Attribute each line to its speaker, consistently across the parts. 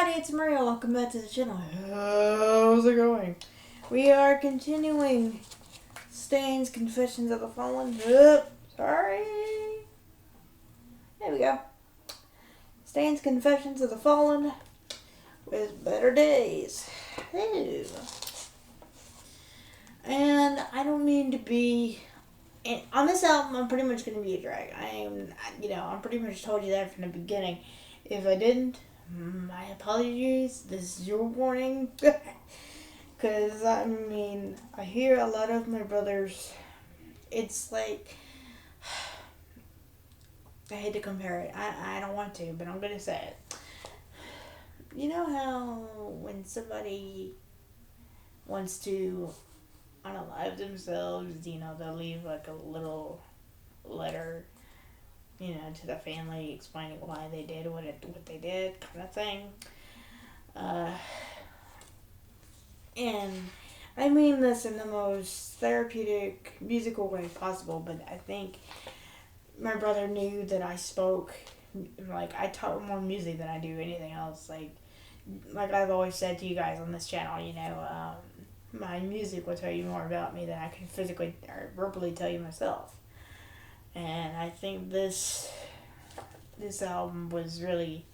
Speaker 1: everybody, it's Mario. Welcome back to the channel. How's it going? We are continuing Stain's Confessions of the Fallen. Sorry. There we go. Stain's Confessions of the Fallen with Better Days. Ew. And I don't mean to be... on this album, I'm pretty much going to be a drag. I'm pretty much told you that from the beginning. If I didn't, my apologies. This is your warning. Because, I hear a lot of my brothers, it's like, I hate to compare it. I don't want to, but I'm going to say it. You know how when somebody wants to unalive themselves, they'll leave like a little letter, to the family explaining why they did what they did, kind of thing. And I mean this in the most therapeutic, musical way possible, but I think my brother knew that I spoke, I talk more music than I do anything else. Like I've always said to you guys on this channel, my music will tell you more about me than I can physically or verbally tell you myself. And I think this album was really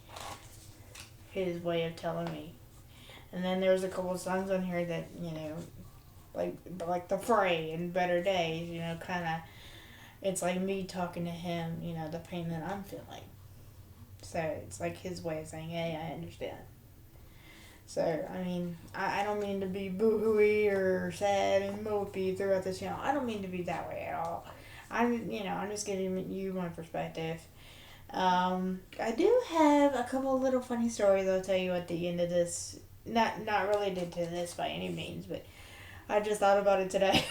Speaker 1: his way of telling me. And then there was a couple of songs on here that, like The Fray and Better Days, kind of, it's like me talking to him, the pain that I'm feeling. So it's like his way of saying, hey, I understand. So, I don't mean to be boo-hooey or sad and mopey throughout this channel. I don't mean to be that way at all. I'm just giving you my perspective. I do have a couple of little funny stories I'll tell you at the end of this. Not related to this by any means, but I just thought about it today.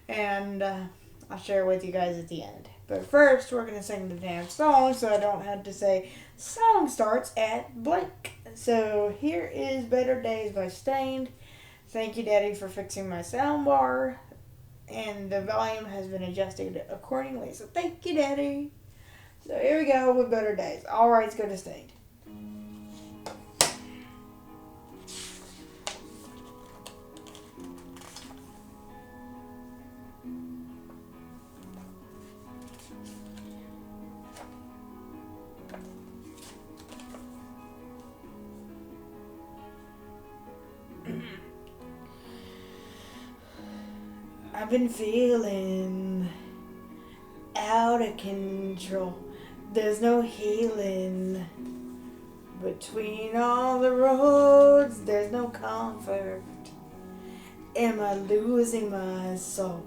Speaker 1: And I'll share it with you guys at the end. But first, we're going to sing the damn song so I don't have to say, song starts at blank. So here is Better Days by Staind. Thank you, Daddy, for fixing my sound bar. And the volume has been adjusted accordingly. So thank you, Daddy. So here we go with Better Days. All rights go to Staind. I've been feeling out of control. There's no healing between all the roads. There's no comfort. Am I losing my soul?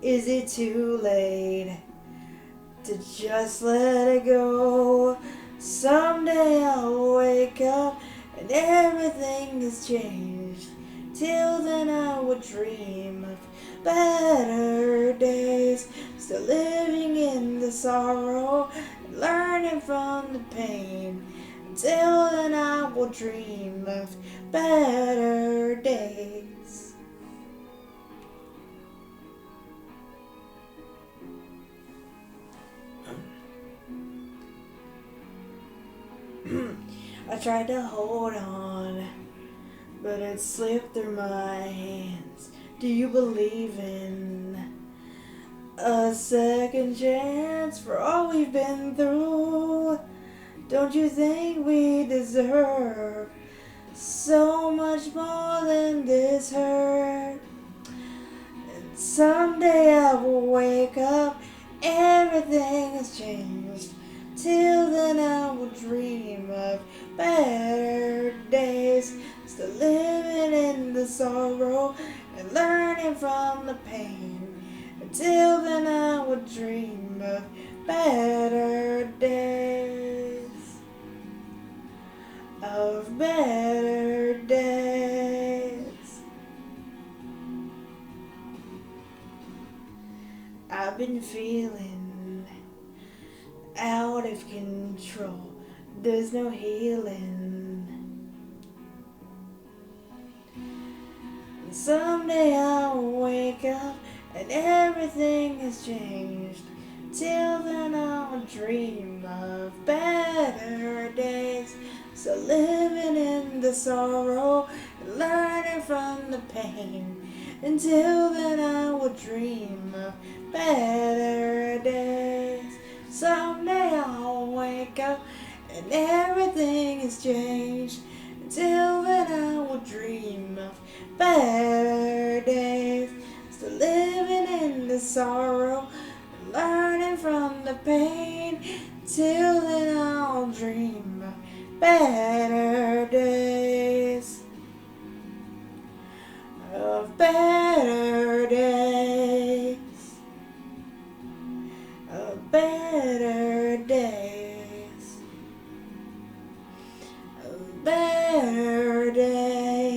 Speaker 1: Is it too late to just let it go? Someday I'll wake up and everything has changed. Till then I would dream of better days, still living in the sorrow and learning from the pain. Until then I will dream of better days. I tried to hold on, but it slipped through my hands. Do you believe in a second chance for all we've been through? Don't you think we deserve so much more than this hurt? And someday I will wake up, everything has changed. Till then I will dream of better days, still living in the sorrow and learning from the pain. Until then I would dream of better days. Of better days. I've been feeling out of control. There's no healing. Someday I'll wake up and everything has changed. Till then I'll dream of better days. So living in in the sorrow, learning from the pain. Until then I will dream of better days. Someday I'll wake up and everything has changed. Until then I will dream of better days. Still living in the sorrow, learning from the pain. Till then I'll dream of better days. Of better days. Of better days. Of better days.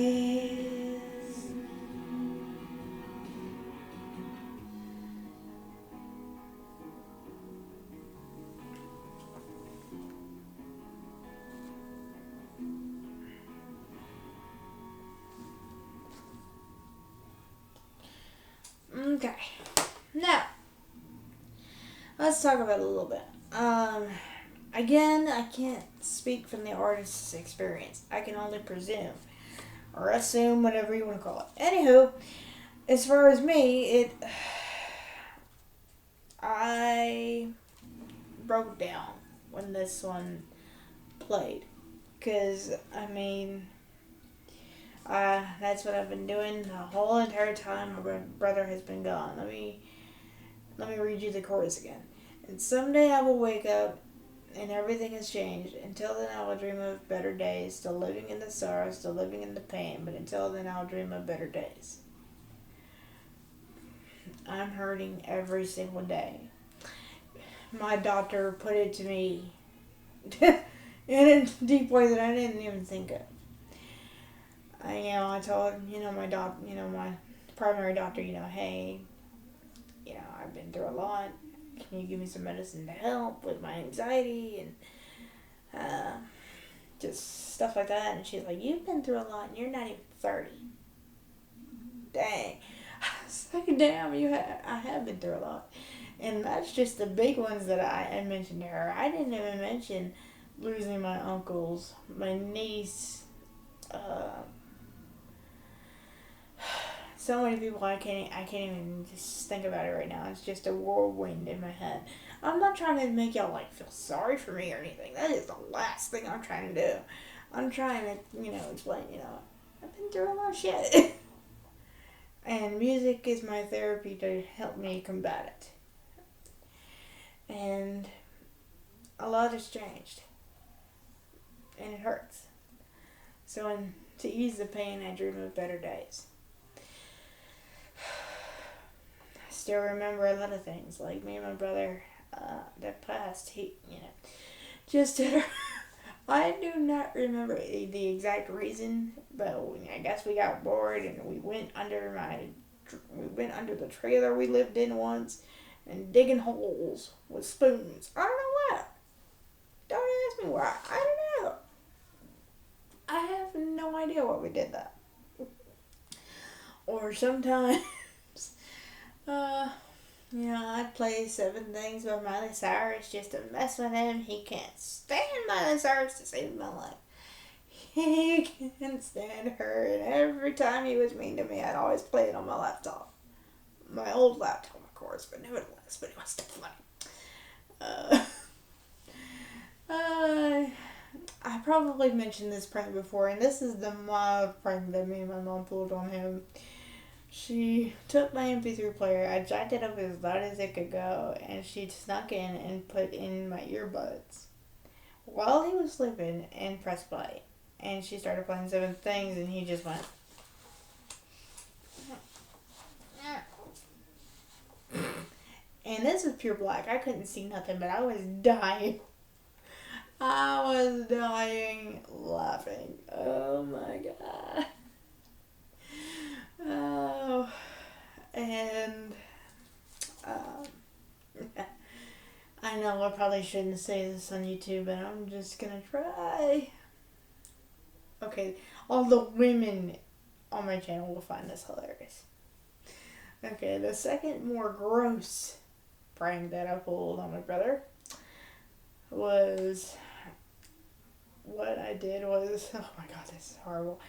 Speaker 1: Okay. Now, let's talk about it a little bit. Again, I can't speak from the artist's experience. I can only presume or assume, whatever you want to call it. Anywho, as far as me, I broke down when this one played, cause I mean, that's what I've been doing the whole entire time my brother has been gone. Let me read you the chorus again. And someday I will wake up and everything has changed. Until then I will dream of better days. Still living in the sorrow, still living in the pain. But until then I'll dream of better days. I'm hurting every single day. My doctor put it to me in a deep way that I didn't even think of. I told, my primary doctor, hey, I've been through a lot. Can you give me some medicine to help with my anxiety and just stuff like that? And she's like, you've been through a lot and you're not even 30. Dang. It's like, damn, I have been through a lot. And that's just the big ones that I mentioned to her. I didn't even mention losing my uncles, my niece, so many people I can't even just think about it right now. It's just a whirlwind in my head. I'm not trying to make y'all feel sorry for me or anything. That is the last thing I'm trying to do. I'm trying to, explain, I've been through a lot of shit. And music is my therapy to help me combat it. And a lot has changed. And it hurts. So to ease the pain, I dream of better days. I still remember a lot of things. Like me and my brother that passed, he, just did I do not remember the exact reason, but I guess we got bored and we went under the trailer we lived in once and digging holes with spoons. I don't know why. Don't ask me why. I don't know. I have no idea why we did that. Or sometimes, I'd play Seven Things by Miley Cyrus just to mess with him. He can't stand Miley Cyrus to save my life. He can't stand her, and every time he was mean to me, I'd always play it on my laptop. My old laptop, of course, but nevertheless, but it was still funny. I probably mentioned this prank before, and this is the mild prank that me and my mom pulled on him. She took my MP3 player, I jacked it up as loud as it could go, and she snuck in and put in my earbuds while he was sleeping and pressed play. And she started playing Seven Things, and he just went. And this is pure black. I couldn't see nothing, but I was dying. I was dying laughing. Oh my god. Oh, and I know I probably shouldn't say this on YouTube, but I'm just gonna try. Okay, all the women on my channel will find this hilarious. Okay, the second more gross prank that I pulled on my brother was what I did was, oh my god, this is horrible.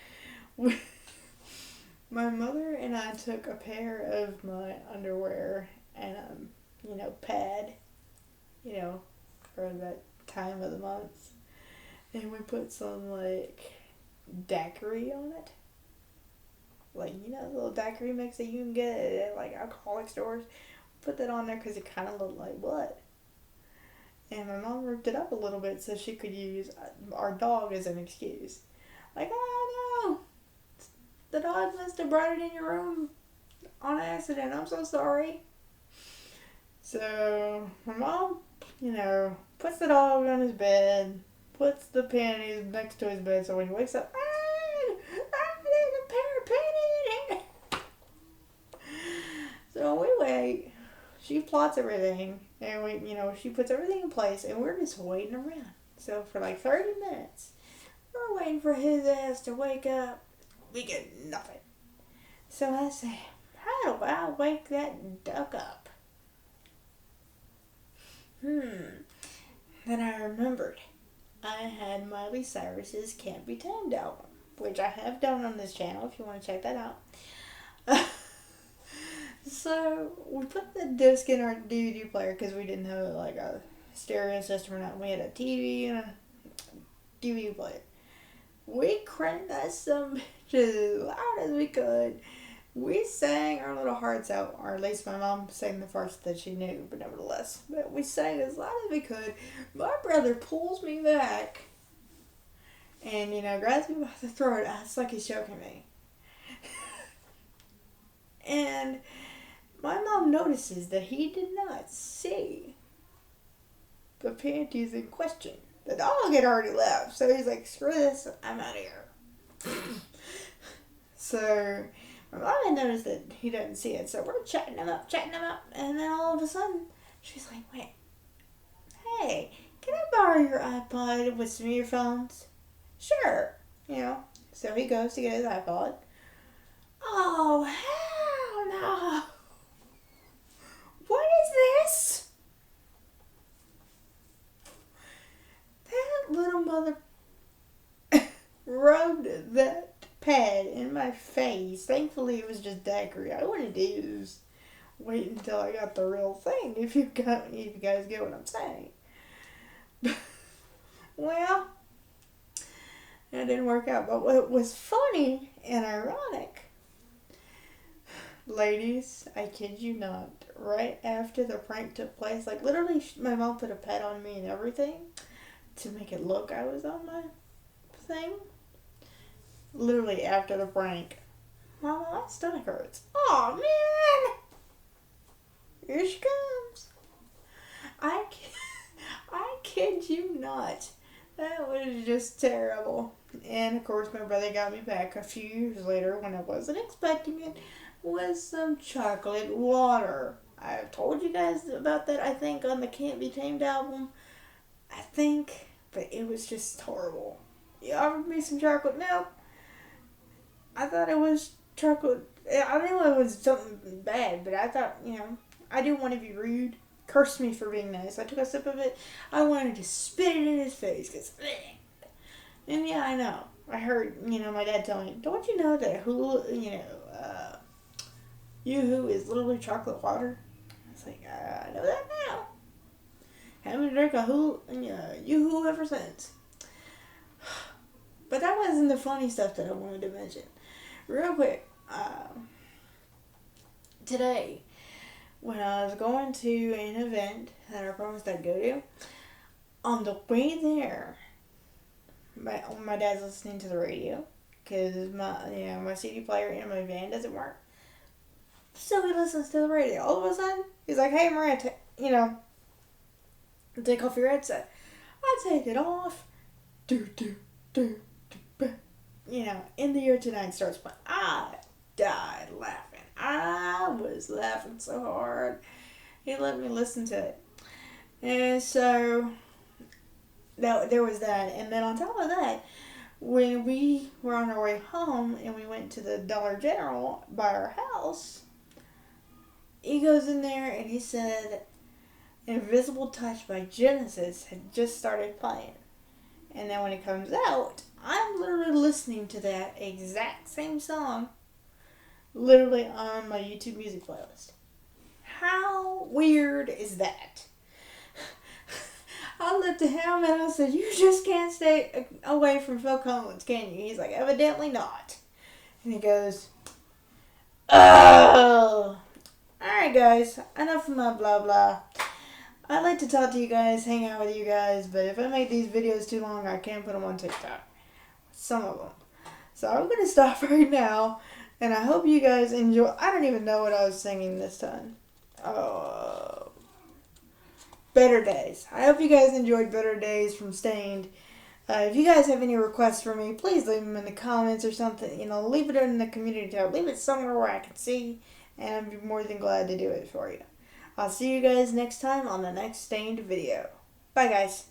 Speaker 1: My mother and I took a pair of my underwear and, pad, you know, for that time of the month. And we put some, like, daiquiri on it. Like, the little daiquiri mix that you can get at, like, alcoholic stores. Put that on there because it kind of looked like blood. And my mom ripped it up a little bit so she could use our dog as an excuse. Like, oh no, the dog must have brought it in your room on accident. I'm so sorry. So my mom, puts the dog on his bed, puts the panties next to his bed so when he wakes up, there's a pair of panties in here. So we wait. She plots everything, and she puts everything in place, and we're just waiting around. So for like 30 minutes, we're waiting for his ass to wake up. We get nothing. So I say, how do I wake that duck up? Then I remembered I had Miley Cyrus's Can't Be Tamed album, which I have done on this channel if you want to check that out. So we put the disc in our DVD player because we didn't have like a stereo system or nothing. We had a TV and a DVD player. We cranked that some bitch as loud as we could. We sang our little hearts out, or at least my mom sang the parts that she knew, but nevertheless. But we sang as loud as we could. My brother pulls me back and, grabs me by the throat. It's like he's choking me. And my mom notices that he did not see the panties in question. The dog had already left, so he's like, screw this, I'm out of here. So my mom had noticed that he doesn't see it, so we're chatting him up, and then all of a sudden, she's like, wait, hey, can I borrow your iPod with some earphones? Sure, So he goes to get his iPod. Oh, hell no. What is this? That little mother rubbed that pad in my face. Thankfully, it was just daiquiri. I wouldn't use. Wait until I got the real thing. If you guys get what I'm saying. Well, that didn't work out. But what was funny and ironic, ladies, I kid you not, right after the prank took place, like literally my mom put a pad on me and everything to make it look I was on my thing. Literally after the prank, Mama, my stomach hurts. Oh man, here she comes. I kid you not. That was just terrible. And of course my brother got me back a few years later when I wasn't expecting it with some chocolate water. I've told you guys about that, I think, on the Can't Be Tamed album. I think, but it was just horrible. You offered me some chocolate milk. I thought it was chocolate. I knew it was something bad, but I thought, I didn't want to be rude. Cursed me for being nice. I took a sip of it. I wanted to spit it in his face. And yeah, I know. I heard, my dad tell me, don't you know that Yoo-hoo is literally chocolate water? I was like, I know that now. Haven't drank a Yoo-hoo ever since. But that wasn't the funny stuff that I wanted to mention. Real quick, today, when I was going to an event that I promised I'd go to, on the way there, my dad's listening to the radio because my CD player in my van doesn't work. So he listens to the radio. All of a sudden, he's like, "Hey, Maria, take off your headset." I take it off. In the Year Tonight starts playing. I died laughing. I was laughing so hard. He let me listen to it. And so, there was that. And then on top of that, when we were on our way home and we went to the Dollar General by our house, he goes in there and he said Invisible Touch by Genesis had just started playing. And then when it comes out, I'm literally listening to that exact same song literally on my YouTube music playlist. How weird is that? I looked at him and I said, "You just can't stay away from Phil Collins, can you?" He's like, "Evidently not." And he goes, "Oh." Alright guys, enough of my blah blah. I like to talk to you guys, hang out with you guys, but if I make these videos too long, I can't put them on TikTok. Some of them. So I'm going to stop right now, and I hope you guys enjoy. I don't even know what I was singing this time. Oh, Better Days. I hope you guys enjoyed Better Days from Stained. If you guys have any requests for me, please leave them in the comments or something. Leave it in the community tab. Leave it somewhere where I can see, and I'd be more than glad to do it for you. I'll see you guys next time on the next Stained video. Bye, guys.